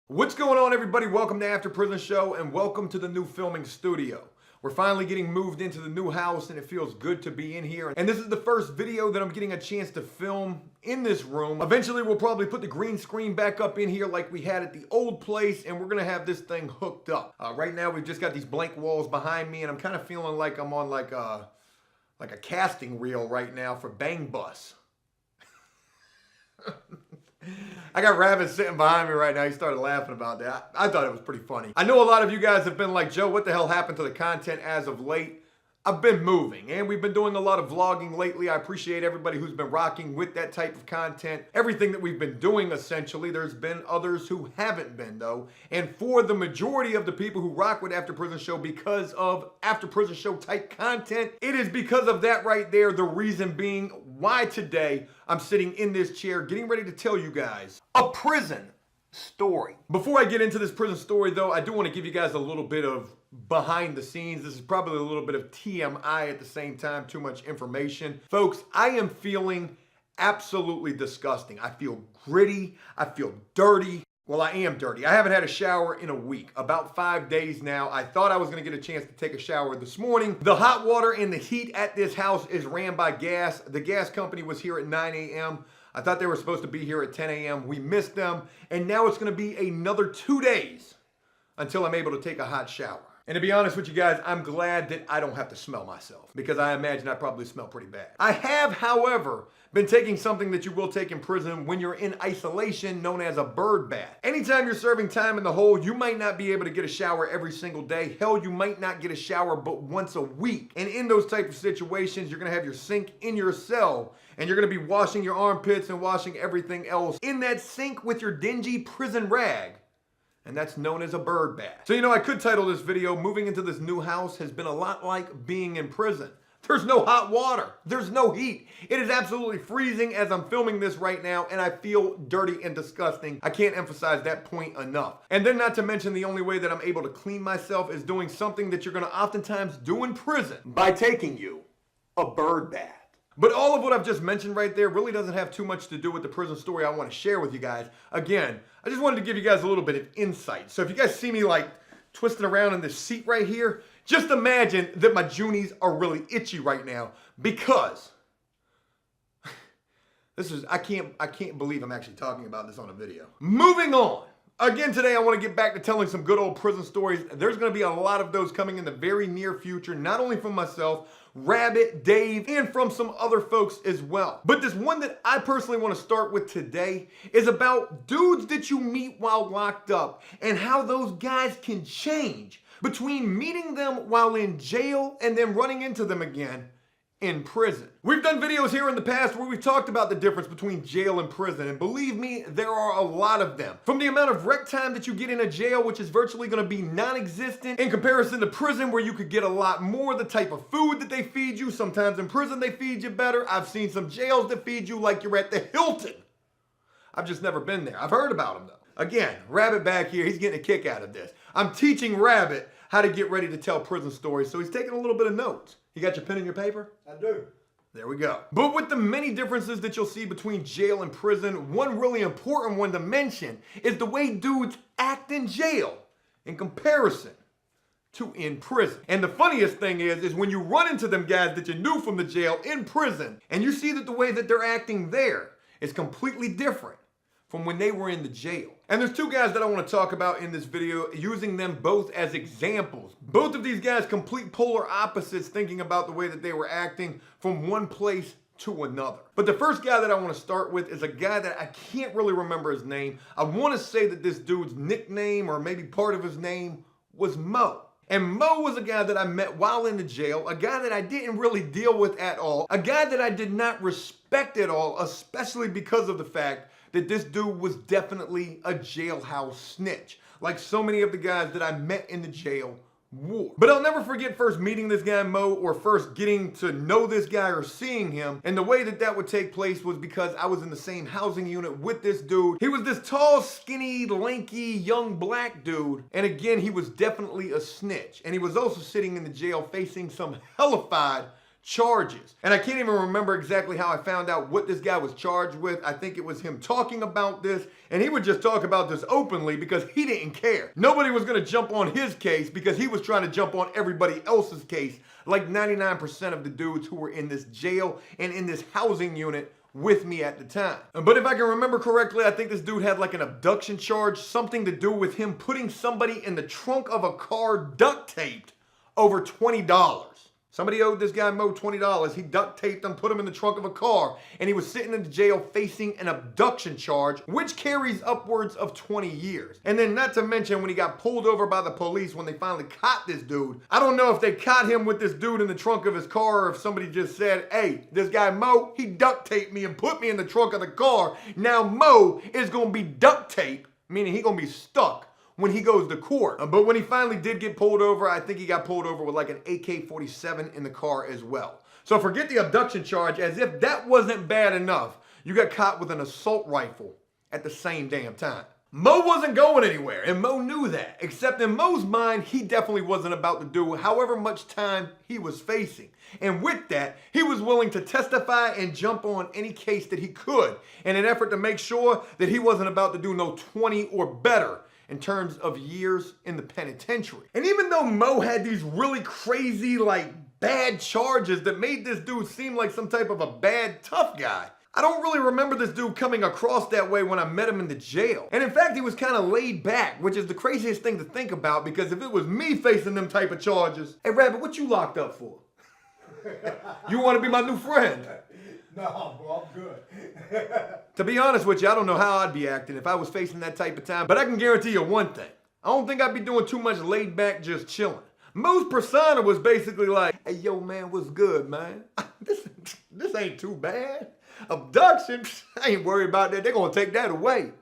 What's going on, everybody? Welcome to After Prison Show and welcome to the new filming studio. We're finally getting moved into the new house and it feels good to be in here. And this is the first video that I'm getting a chance to film in this room. Eventually, we'll probably put the green screen back up in here like we had at the old place, and we're gonna have this thing hooked up. Right now, we've just got these blank walls behind me and I'm kind of feeling like I'm on like a casting reel right now for Bang Bus. I got Rabbit sitting behind me right now. He started laughing about that. I thought it was pretty funny. I know a lot of you guys have been like, Joe, what the hell happened to the content as of late? I've been moving and we've been doing a lot of vlogging lately. I appreciate everybody who's been rocking with that type of content. Everything that we've been doing, essentially. There's been others who haven't been, though. And for the majority of the people who rock with After Prison Show because of After Prison Show type content, it is because of that right there, the reason being why today I'm sitting in this chair getting ready to tell you guys a prison story. Before I get into this prison story, though, I do want to give you guys a little bit of behind the scenes. This is probably a little bit of TMI at the same time, too much information. Folks, I am feeling absolutely disgusting. I feel gritty. I feel dirty. Well, I am dirty. I haven't had a shower in a week, about 5 days now. I thought I was going to get a chance to take a shower this morning. The hot water and the heat at this house is ran by gas. The gas company was here at 9 a.m. I thought they were supposed to be here at 10 a.m. We missed them. And now it's going to be another 2 days until I'm able to take a hot shower. And to be honest with you guys, I'm glad that I don't have to smell myself because I imagine I probably smell pretty bad. I have, however, been taking something that you will take in prison when you're in isolation known as a bird bath. Anytime you're serving time in the hole, you might not be able to get a shower every single day. Hell, you might not get a shower but once a week. And in those type of situations, you're gonna have your sink in your cell and you're gonna be washing your armpits and washing everything else in that sink with your dingy prison rag. And that's known as a bird bath. So, you know, I could title this video, Moving into This New House Has Been a Lot Like Being in Prison. There's no hot water. There's no heat. It is absolutely freezing as I'm filming this right now, and I feel dirty and disgusting. I can't emphasize that point enough. And then not to mention the only way that I'm able to clean myself is doing something that you're gonna oftentimes do in prison by taking you a bird bath. But all of what I've just mentioned right there really doesn't have too much to do with the prison story I want to share with you guys. Again, I just wanted to give you guys a little bit of insight. So if you guys see me like twisting around in this seat right here, just imagine that my junies are really itchy right now because I can't believe I'm actually talking about this on a video. Moving on. Again, today I want to get back to telling some good old prison stories. There's going to be a lot of those coming in the very near future, not only from myself, Rabbit, Dave, and from some other folks as well. But this one that I personally want to start with today is about dudes that you meet while locked up and how those guys can change between meeting them while in jail and then running into them again in prison. We've done videos here in the past where we've talked about the difference between jail and prison, and believe me, there are a lot of them. From the amount of rec time that you get in a jail, which is virtually gonna be non-existent, in comparison to prison where you could get a lot more, the type of food that they feed you. Sometimes in prison they feed you better. I've seen some jails that feed you like you're at the Hilton. I've just never been there. I've heard about them though. Again, Rabbit back here, he's getting a kick out of this. I'm teaching Rabbit how to get ready to tell prison stories, so he's taking a little bit of notes. You got your pen and your paper? I do. There we go. But with the many differences that you'll see between jail and prison, one really important one to mention is the way dudes act in jail in comparison to in prison. And the funniest thing is when you run into them guys that you knew from the jail in prison, and you see that the way that they're acting there is completely different from when they were in the jail. And there's two guys that I want to talk about in this video, using them both as examples. Both of these guys complete polar opposites, thinking about the way that they were acting from one place to another. But the first guy that I want to start with is a guy that I can't really remember his name. I want to say that this dude's nickname, or maybe part of his name, was Mo. And Mo was a guy that I met while in the jail, a guy that I didn't really deal with at all, a guy that I did not respect at all, especially because of the fact that this dude was definitely a jailhouse snitch, like so many of the guys that I met in the jail were. But I'll never forget first meeting this guy Mo, or first getting to know this guy or seeing him. And the way that that would take place was because I was in the same housing unit with this dude. He was this tall, skinny, lanky, young black dude. And again, he was definitely a snitch. And he was also sitting in the jail facing some hellified charges. And I can't even remember exactly how I found out what this guy was charged with. I think it was him talking about this, and he would just talk about this openly because he didn't care. Nobody was gonna jump on his case because he was trying to jump on everybody else's case, like 99% of the dudes who were in this jail and in this housing unit with me at the time. But if I can remember correctly, I think this dude had like an abduction charge, something to do with him putting somebody in the trunk of a car duct taped over $20. Somebody owed this guy Mo $20. He duct taped him, put him in the trunk of a car, and he was sitting in the jail facing an abduction charge, which carries upwards of 20 years. And then not to mention when he got pulled over by the police when they finally caught this dude. I don't know if they caught him with this dude in the trunk of his car or if somebody just said, hey, this guy Mo, he duct taped me and put me in the trunk of the car. Now Mo is gonna be duct taped, meaning he gonna be stuck when he goes to court. But when he finally did get pulled over, I think he got pulled over with like an AK-47 in the car as well. So forget the abduction charge. As if that wasn't bad enough, you got caught with an assault rifle at the same damn time. Mo wasn't going anywhere, and Mo knew that. Except in Mo's mind, he definitely wasn't about to do however much time he was facing. And with that, he was willing to testify and jump on any case that he could in an effort to make sure that he wasn't about to do no 20 or better in terms of years in the penitentiary. And even though Mo had these really crazy, like, bad charges that made this dude seem like some type of a bad, tough guy, I don't really remember this dude coming across that way when I met him in the jail. And in fact, he was kind of laid back, which is the craziest thing to think about, because if it was me facing them type of charges, hey, Rabbit, what you locked up for? You want to be my new friend? No, bro, I'm good. To be honest with you, I don't know how I'd be acting if I was facing that type of time, but I can guarantee you one thing. I don't think I'd be doing too much laid back, just chilling. Mo's persona was basically like, hey, yo, man, what's good, man? This ain't too bad. Abduction, I ain't worried about that. They're going to take that away.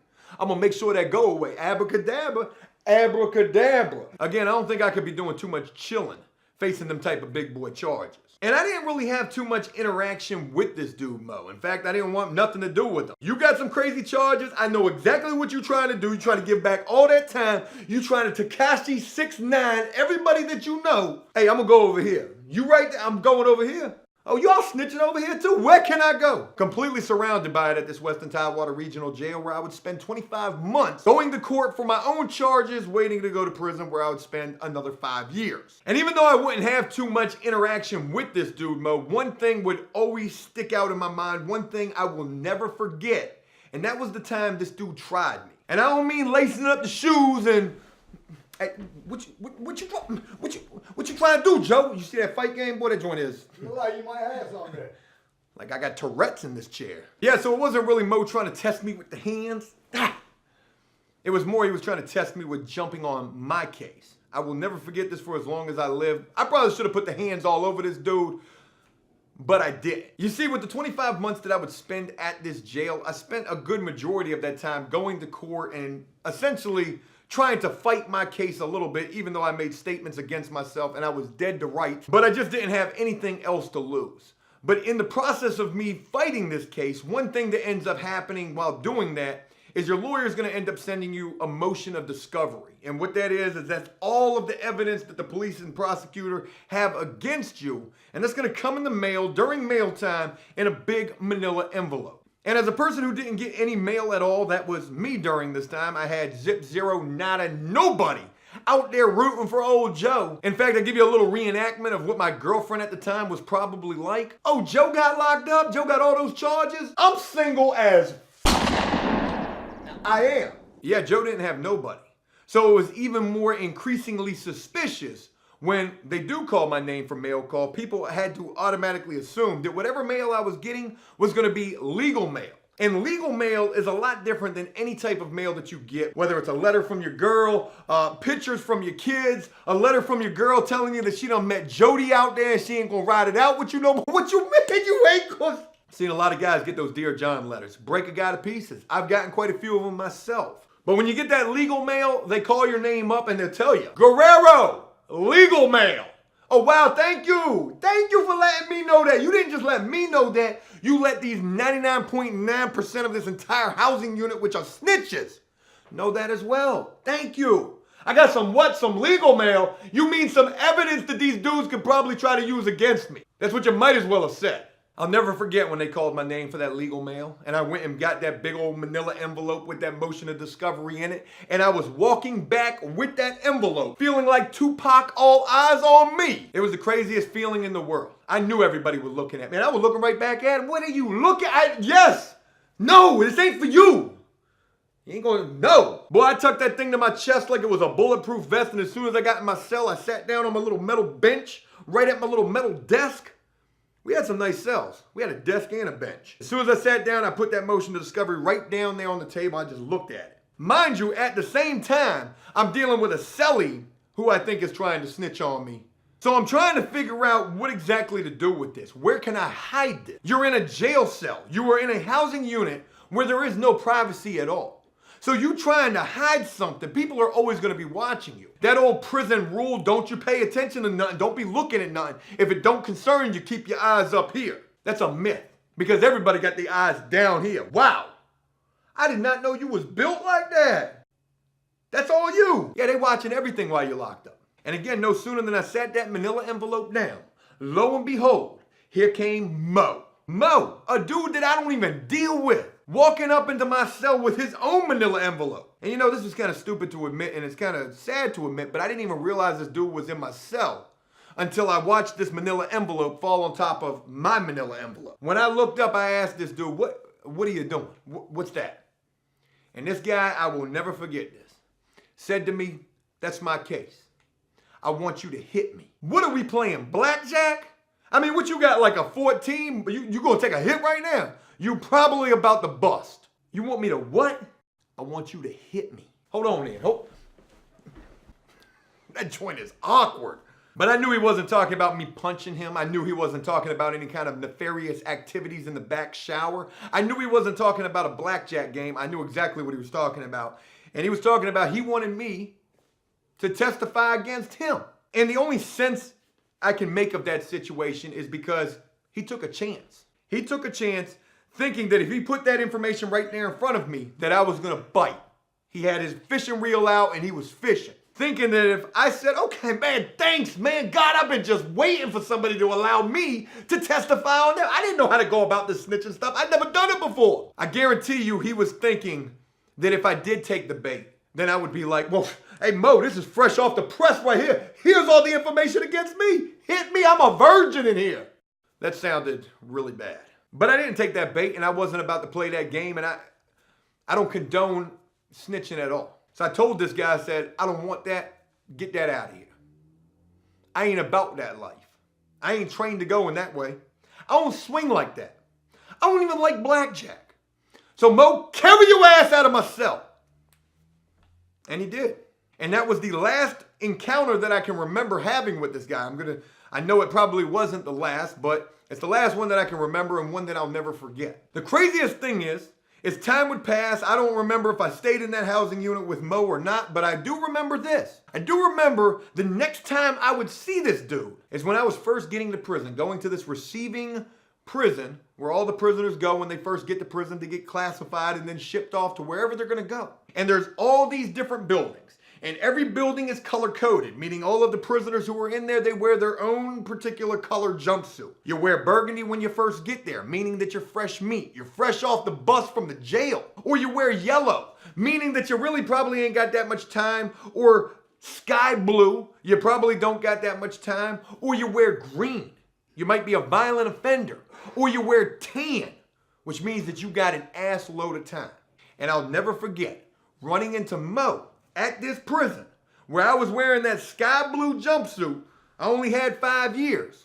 I'm going to make sure that go away. Abracadabra, abracadabra. Again, I don't think I could be doing too much chilling, facing them type of big boy charges. And I didn't really have too much interaction with this dude, Mo. In fact, I didn't want nothing to do with him. You got some crazy charges. I know exactly what you're trying to do. You're trying to give back all that time. You're trying to Tekashi 6ix9ine everybody that you know. Hey, I'm going to go over here. You right there? I'm going over here. Oh, y'all snitching over here too? Where can I go? Completely surrounded by it at this Western Tidewater Regional Jail where I would spend 25 months going to court for my own charges, waiting to go to prison where I would spend another 5 years. And even though I wouldn't have too much interaction with this dude, Mo, one thing would always stick out in my mind, one thing I will never forget, and that was the time this dude tried me. And I don't mean lacing up the shoes and hey, what you trying to do, Joe? You see that fight game? Boy, that joint is. You look like you might have something there. Like I got Tourette's in this chair. Yeah, so it wasn't really Mo trying to test me with the hands. It was more he was trying to test me with jumping on my case. I will never forget this for as long as I live. I probably should have put the hands all over this dude, but I didn't. You see, with the 25 months that I would spend at this jail, I spent a good majority of that time going to court and essentially trying to fight my case a little bit, even though I made statements against myself and I was dead to rights, but I just didn't have anything else to lose. But in the process of me fighting this case, one thing that ends up happening while doing that is your lawyer is going to end up sending you a motion of discovery. And what that is that's all of the evidence that the police and prosecutor have against you. And that's going to come in the mail during mail time in a big manila envelope. And as a person who didn't get any mail at all, that was me during this time. I had zip, zero, nada, nobody out there rooting for old Joe. In fact, I'll give you a little reenactment of what my girlfriend at the time was probably like. Oh, Joe got locked up? Joe got all those charges? I'm single as I am. Yeah, Joe didn't have nobody. So it was even more increasingly suspicious when they do call my name for mail call. People had to automatically assume that whatever mail I was getting was going to be legal mail. And legal mail is a lot different than any type of mail that you get, whether it's a letter from your girl, pictures from your kids, a letter from your girl telling you that she done met Jody out there and she ain't gonna ride it out with you no more. What you mean you ain't gonna? Seen a lot of guys get those Dear John letters. Break a guy to pieces. I've gotten quite a few of them myself. But when you get that legal mail, they call your name up and they'll tell you, Guerrero, legal mail. Oh, wow, thank you. Thank you for letting me know that. You didn't just let me know that. You let these 99.9% of this entire housing unit, which are snitches, know that as well. Thank you. I got some what? Some legal mail? You mean some evidence that these dudes could probably try to use against me. That's what you might as well have said. I'll never forget when they called my name for that legal mail, and I went and got that big old manila envelope with that motion of discovery in it, and I was walking back with that envelope, feeling like Tupac, all eyes on me. It was the craziest feeling in the world. I knew everybody was looking at me, and I was looking right back at him. What are you looking at? Yes! No, this ain't for you! You ain't gonna know. Boy, I tucked that thing to my chest like it was a bulletproof vest, and as soon as I got in my cell, I sat down on my little metal bench, right at my little metal desk. We had some nice cells. We had a desk and a bench. As soon as I sat down, I put that motion to discovery right down there on the table. I just looked at it. Mind you, at the same time, I'm dealing with a cellie who I think is trying to snitch on me. So I'm trying to figure out what exactly to do with this. Where can I hide this? You're in a jail cell. You are in a housing unit where there is no privacy at all. So you trying to hide something, people are always going to be watching you. That old prison rule, don't you pay attention to nothing, don't be looking at nothing. If it don't concern you, keep your eyes up here. That's a myth, because everybody got their eyes down here. Wow, I did not know you was built like that. That's all you. Yeah, they watching everything while you're locked up. And again, no sooner than I sat that manila envelope down, lo and behold, here came Mo. Mo, a dude that I don't even deal with, walking up into my cell with his own manila envelope. And you know, this is kind of stupid to admit, and it's kind of sad to admit, but I didn't even realize this dude was in my cell until I watched this manila envelope fall on top of my manila envelope. When I looked up, I asked this dude, what are you doing? What's that? And this guy, I will never forget this, said to me, that's my case. I want you to hit me. What are we playing, blackjack? I mean, what you got, like a 14? You gonna take a hit right now? You probably about to bust. You want me to what? I want you to hit me. Hold on then. That joint is awkward. But I knew he wasn't talking about me punching him. I knew he wasn't talking about any kind of nefarious activities in the back shower. I knew he wasn't talking about a blackjack game. I knew exactly what he was talking about. And he was talking about he wanted me to testify against him. And the only sense I can make of that situation is because he took a chance. He took a chance thinking that if he put that information right there in front of me, that I was gonna bite. He had his fishing reel out and he was fishing. Thinking that if I said, okay, man, thanks, man, God, I've been just waiting for somebody to allow me to testify on them. I didn't know how to go about this snitching stuff. I'd never done it before. I guarantee you he was thinking that if I did take the bait, then I would be like, well, hey, Mo, this is fresh off the press right here. Here's all the information against me. Hit me, I'm a virgin in here. That sounded really bad. But I didn't take that bait, and I wasn't about to play that game, and I don't condone snitching at all. So I told this guy, I said, I don't want that. Get that out of here. I ain't about that life. I ain't trained to go in that way. I don't swing like that. I don't even like blackjack. So Mo, carry your ass out of my cell. And he did. And that was the last encounter that I can remember having with this guy. I know it probably wasn't the last, but it's the last one that I can remember and one that I'll never forget. The craziest thing is time would pass. I don't remember if I stayed in that housing unit with Mo or not, but I do remember this. I do remember the next time I would see this dude is when I was first getting to prison, going to this receiving prison where all the prisoners go when they first get to prison to get classified and then shipped off to wherever they're gonna go. And there's all these different buildings. And every building is color-coded, meaning all of the prisoners who are in there, they wear their own particular color jumpsuit. You wear burgundy when you first get there, meaning that you're fresh meat. You're fresh off the bus from the jail. Or you wear yellow, meaning that you really probably ain't got that much time. Or sky blue, you probably don't got that much time. Or you wear green, you might be a violent offender. Or you wear tan, which means that you got an ass load of time. And I'll never forget running into Mo at this prison where I was wearing that sky blue jumpsuit. I only had 5 years.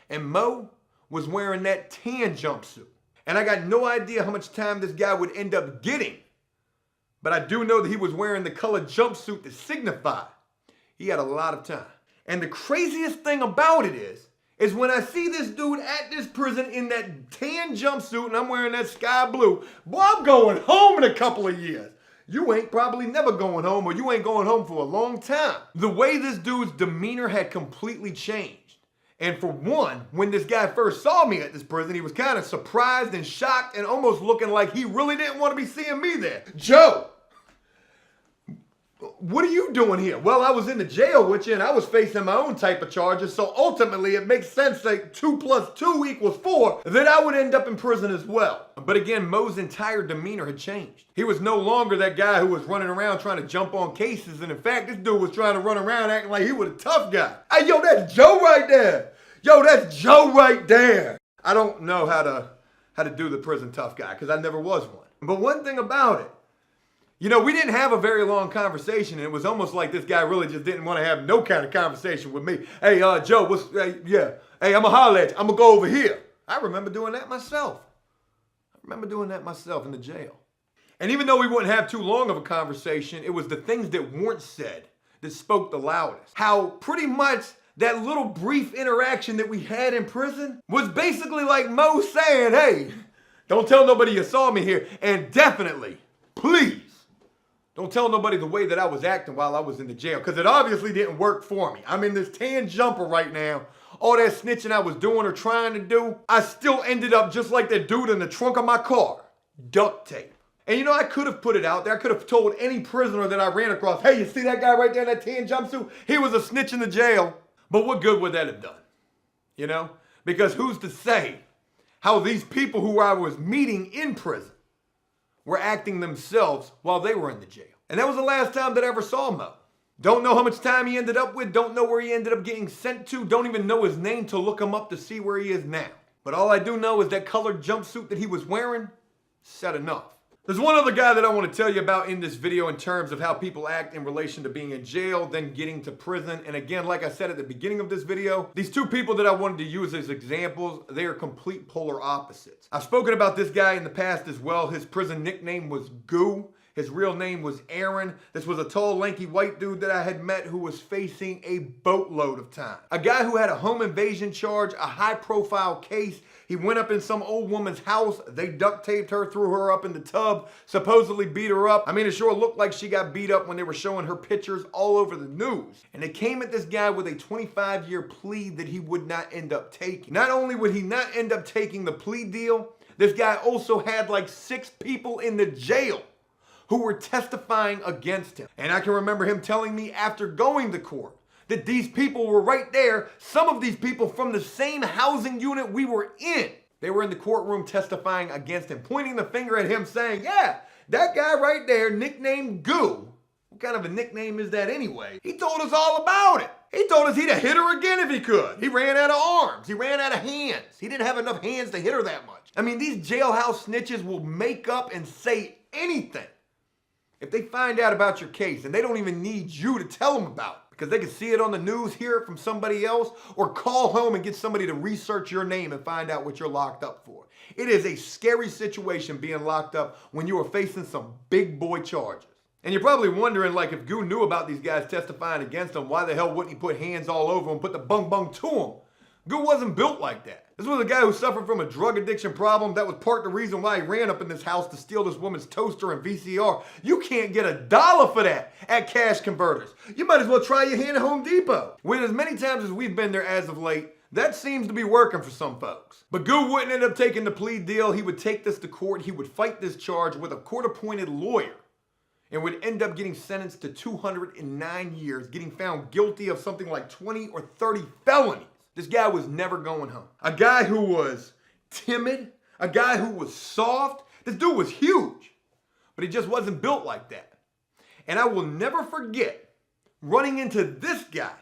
And Mo was wearing that tan jumpsuit. And I got no idea how much time this guy would end up getting. But I do know that he was wearing the colored jumpsuit to signify he had a lot of time. And the craziest thing about it is when I see this dude at this prison in that tan jumpsuit and I'm wearing that sky blue, boy, I'm going home in a couple of years. You ain't probably never going home, or you ain't going home for a long time. The way this dude's demeanor had completely changed. And for one, when this guy first saw me at this prison, he was kind of surprised and shocked and almost looking like he really didn't want to be seeing me there. Joe, what are you doing here? Well, I was in the jail with you and I was facing my own type of charges. So ultimately it makes sense that 2 + 2 = 4, that I would end up in prison as well. But again, Mo's entire demeanor had changed. He was no longer that guy who was running around trying to jump on cases. And in fact, this dude was trying to run around acting like he was a tough guy. Hey, yo, that's Joe right there. Yo, that's Joe right there. I don't know how to do the prison tough guy because I never was one. But one thing about it, you know, we didn't have a very long conversation, and it was almost like this guy really just didn't want to have no kind of conversation with me. Hey, Joe, hey, I'ma holler at you. I'ma go over here. I remember doing that myself. In the jail. And even though we wouldn't have too long of a conversation, it was the things that weren't said that spoke the loudest. How pretty much that little brief interaction that we had in prison was basically like Mo saying, hey, don't tell nobody you saw me here, and definitely, please, don't tell nobody the way that I was acting while I was in the jail, because it obviously didn't work for me. I'm in this tan jumper right now. All that snitching I was doing or trying to do, I still ended up just like that dude in the trunk of my car. Duct tape. And you know, I could have put it out there. I could have told any prisoner that I ran across, hey, you see that guy right there in that tan jumpsuit? He was a snitch in the jail. But what good would that have done? You know? Because who's to say how these people who I was meeting in prison were acting themselves while they were in the jail. And that was the last time that I ever saw Mo. Don't know how much time he ended up with, don't know where he ended up getting sent to, don't even know his name to look him up to see where he is now. But all I do know is that colored jumpsuit that he was wearing said enough. There's one other guy that I want to tell you about in this video in terms of how people act in relation to being in jail, then getting to prison. And again, like I said at the beginning of this video, these two people that I wanted to use as examples, they are complete polar opposites. I've spoken about this guy in the past as well. His prison nickname was Goo. His real name was Aaron. This was a tall, lanky white dude that I had met who was facing a boatload of time. A guy who had a home invasion charge, a high-profile case. He went up in some old woman's house. They duct taped her, threw her up in the tub, supposedly beat her up. I mean, it sure looked like she got beat up when they were showing her pictures all over the news. And they came at this guy with a 25-year plea that he would not end up taking. Not only would he not end up taking the plea deal, this guy also had like 6 people in the jail who were testifying against him. And I can remember him telling me after going to court that these people were right there, some of these people from the same housing unit we were in. They were in the courtroom testifying against him, pointing the finger at him saying, yeah, that guy right there, nicknamed Goo. What kind of a nickname is that anyway? He told us all about it. He told us he'd have hit her again if he could. He ran out of arms. He ran out of hands. He didn't have enough hands to hit her that much. I mean, these jailhouse snitches will make up and say anything if they find out about your case, and they don't even need you to tell them about it, because they can see it on the news, hear it from somebody else, or call home and get somebody to research your name and find out what you're locked up for. It is a scary situation being locked up when you are facing some big boy charges. And you're probably wondering, like, if Goo knew about these guys testifying against him, why the hell wouldn't he put hands all over him, put the bung bung to him? Goo wasn't built like that. This was a guy who suffered from a drug addiction problem. That was part of the reason why he ran up in this house to steal this woman's toaster and VCR. You can't get $1 for that at Cash Converters. You might as well try your hand at Home Depot. With as many times as we've been there as of late, that seems to be working for some folks. But Goo wouldn't end up taking the plea deal. He would take this to court. He would fight this charge with a court-appointed lawyer and would end up getting sentenced to 209 years, getting found guilty of something like 20 or 30 felonies. This guy was never going home. A guy who was timid, a guy who was soft. This dude was huge, but he just wasn't built like that. And I will never forget running into this guy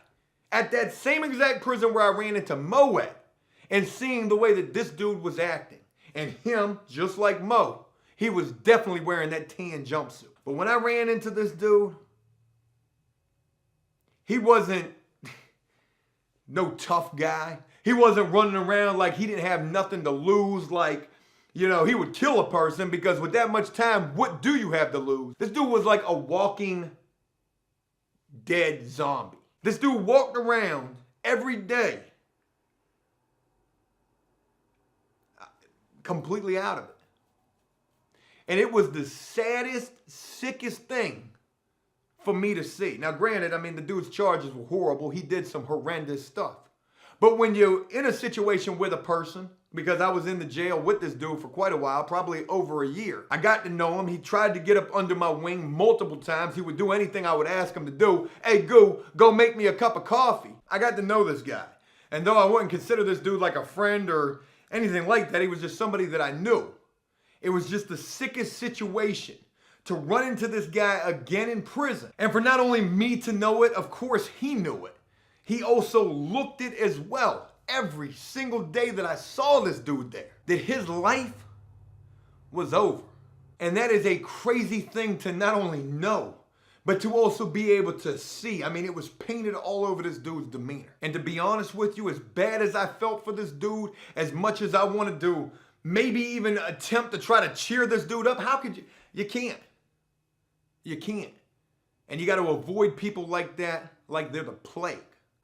at that same exact prison where I ran into Mo at and seeing the way that this dude was acting. And him, just like Mo, he was definitely wearing that tan jumpsuit. But when I ran into this dude, he wasn't no tough guy. He wasn't running around like he didn't have nothing to lose, like, you know, he would kill a person, because with that much time, what do you have to lose? This dude was like a walking dead zombie. This dude walked around every day completely out of it. And it was the saddest, sickest thing for me to see. Now, granted, I mean, the dude's charges were horrible. He did some horrendous stuff. But when you're in a situation with a person because I was in the jail with this dude for quite a while, probably over a year. I got to know him. He tried to get up under my wing multiple times. He would do anything I would ask him to do. Hey, go make me a cup of coffee. I got to know this guy. And though I wouldn't consider this dude like a friend or anything like that, he was just somebody that I knew. It was just the sickest situation to run into this guy again in prison. And for not only me to know it, of course he knew it. He also looked it as well. Every single day that I saw this dude there, that his life was over. And that is a crazy thing to not only know, but to also be able to see. I mean, it was painted all over this dude's demeanor. And to be honest with you, as bad as I felt for this dude, as much as I want to do, maybe even attempt to try to cheer this dude up, how could you? You can't. You can't. And you got to avoid people like that, like they're the plague.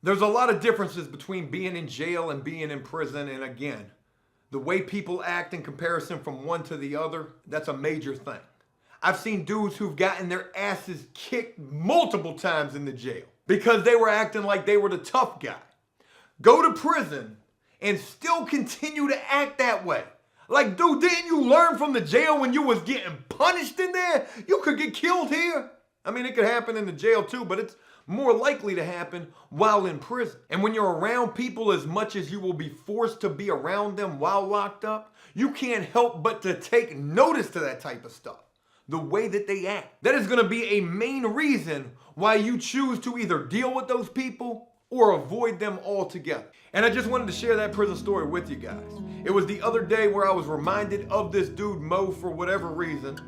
There's a lot of differences between being in jail and being in prison. And again, the way people act in comparison from one to the other, that's a major thing. I've seen dudes who've gotten their asses kicked multiple times in the jail because they were acting like they were the tough guy. Go to prison and still continue to act that way. Like, dude, didn't you learn from the jail when you was getting punished in there? You could get killed here. I mean, it could happen in the jail too, but it's more likely to happen while in prison. And when you're around people as much as you will be forced to be around them while locked up, you can't help but to take notice to that type of stuff. The way that they act. That is going to be a main reason why you choose to either deal with those people or avoid them altogether. And I just wanted to share that prison story with you guys. It was the other day where I was reminded of this dude Mo for whatever reason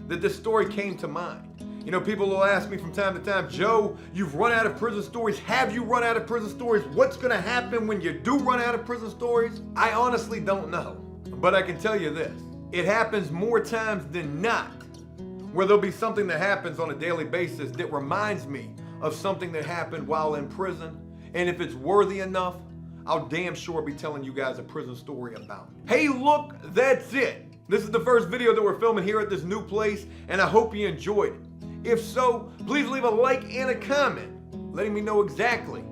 that this story came to mind. You know, people will ask me from time to time, Joe, you've run out of prison stories. Have you run out of prison stories? What's going to happen when you do run out of prison stories? I honestly don't know. But I can tell you this. It happens more times than not where there'll be something that happens on a daily basis that reminds me of something that happened while in prison. And if it's worthy enough, I'll damn sure be telling you guys a prison story about it. Hey, look, that's it. This is the first video that we're filming here at this new place, and I hope you enjoyed it. If so, please leave a like and a comment, letting me know exactly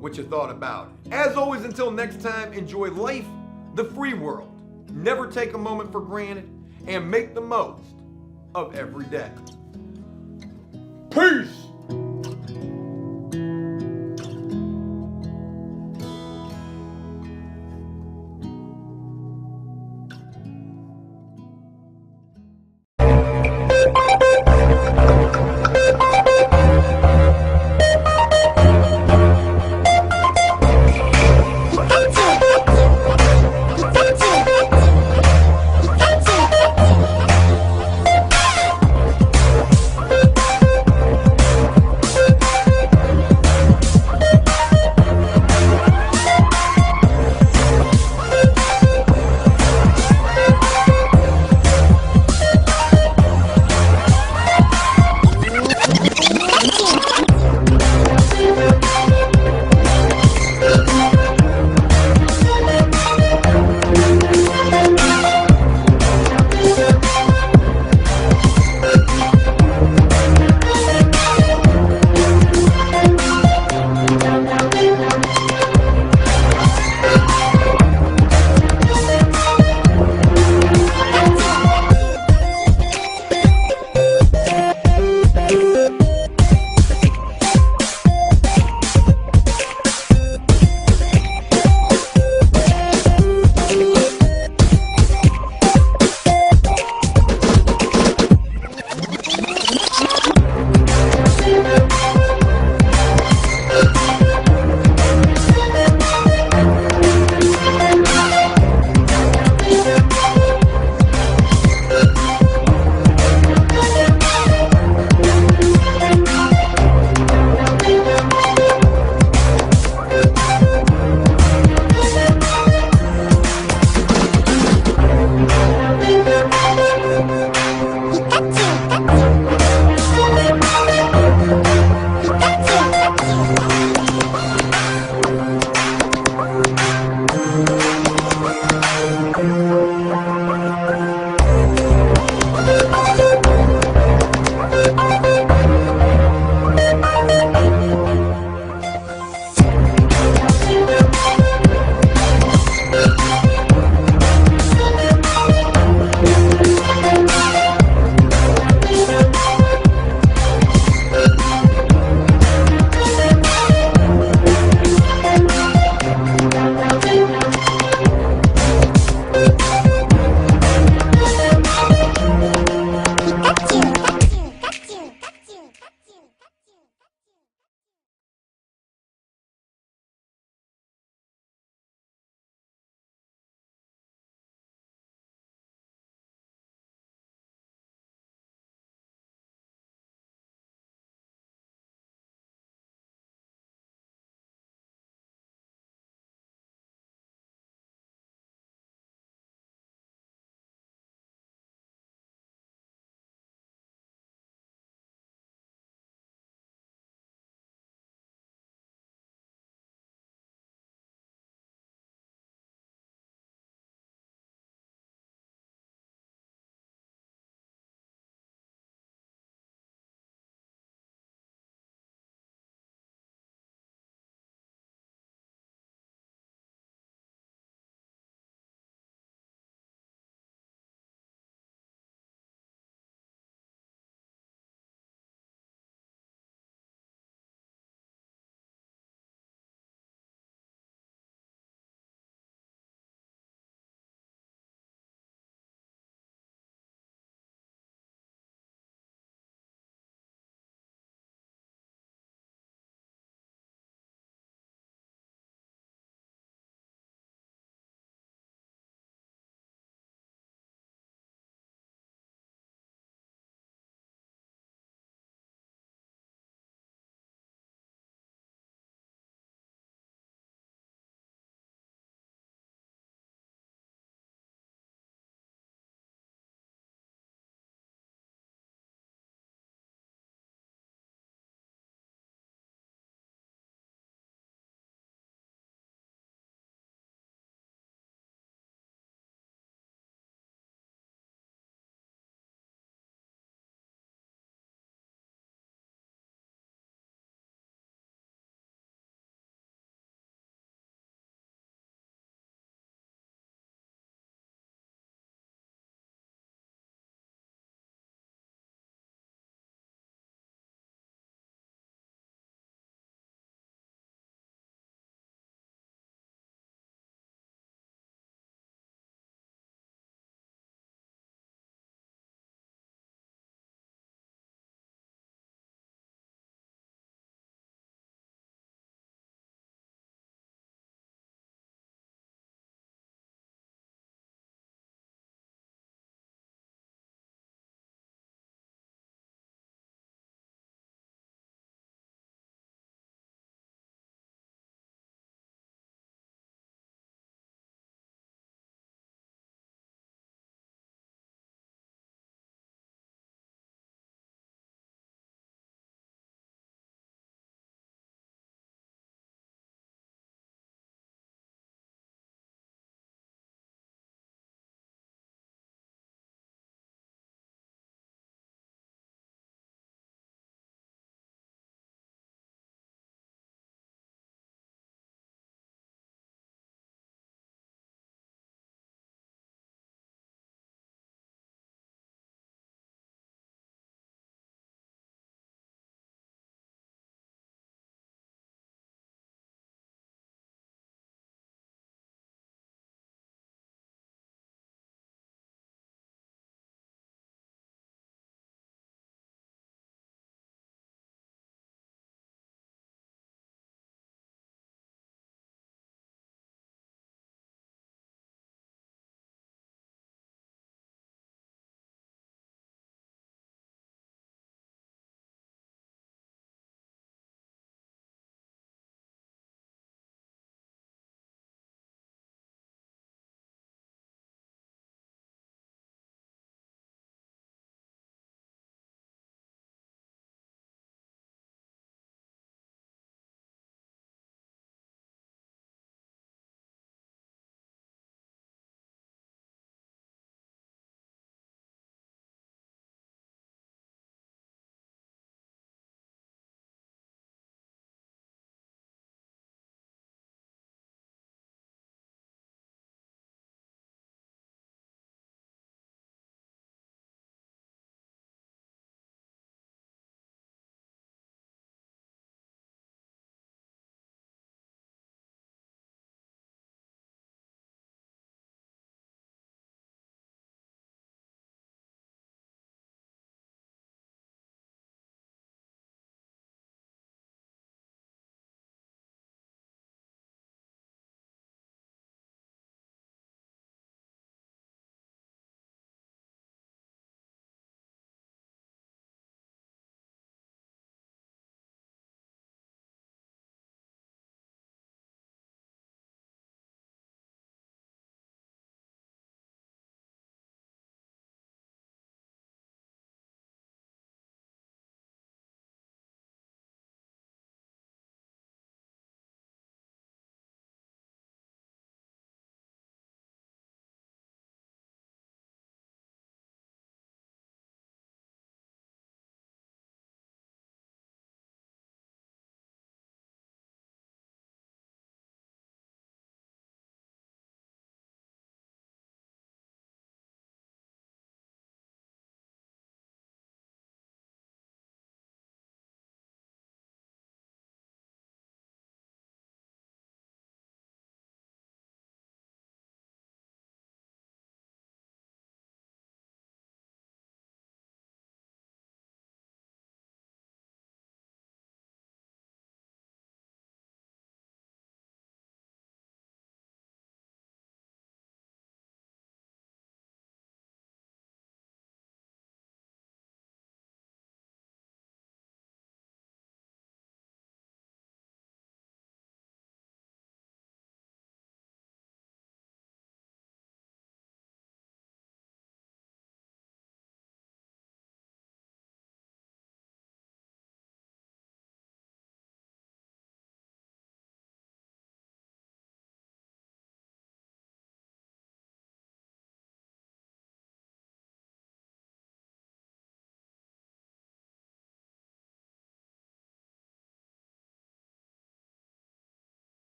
what you thought about it. As always, until next time, enjoy life, the free world. Never take a moment for granted, and make the most of every day. Peace!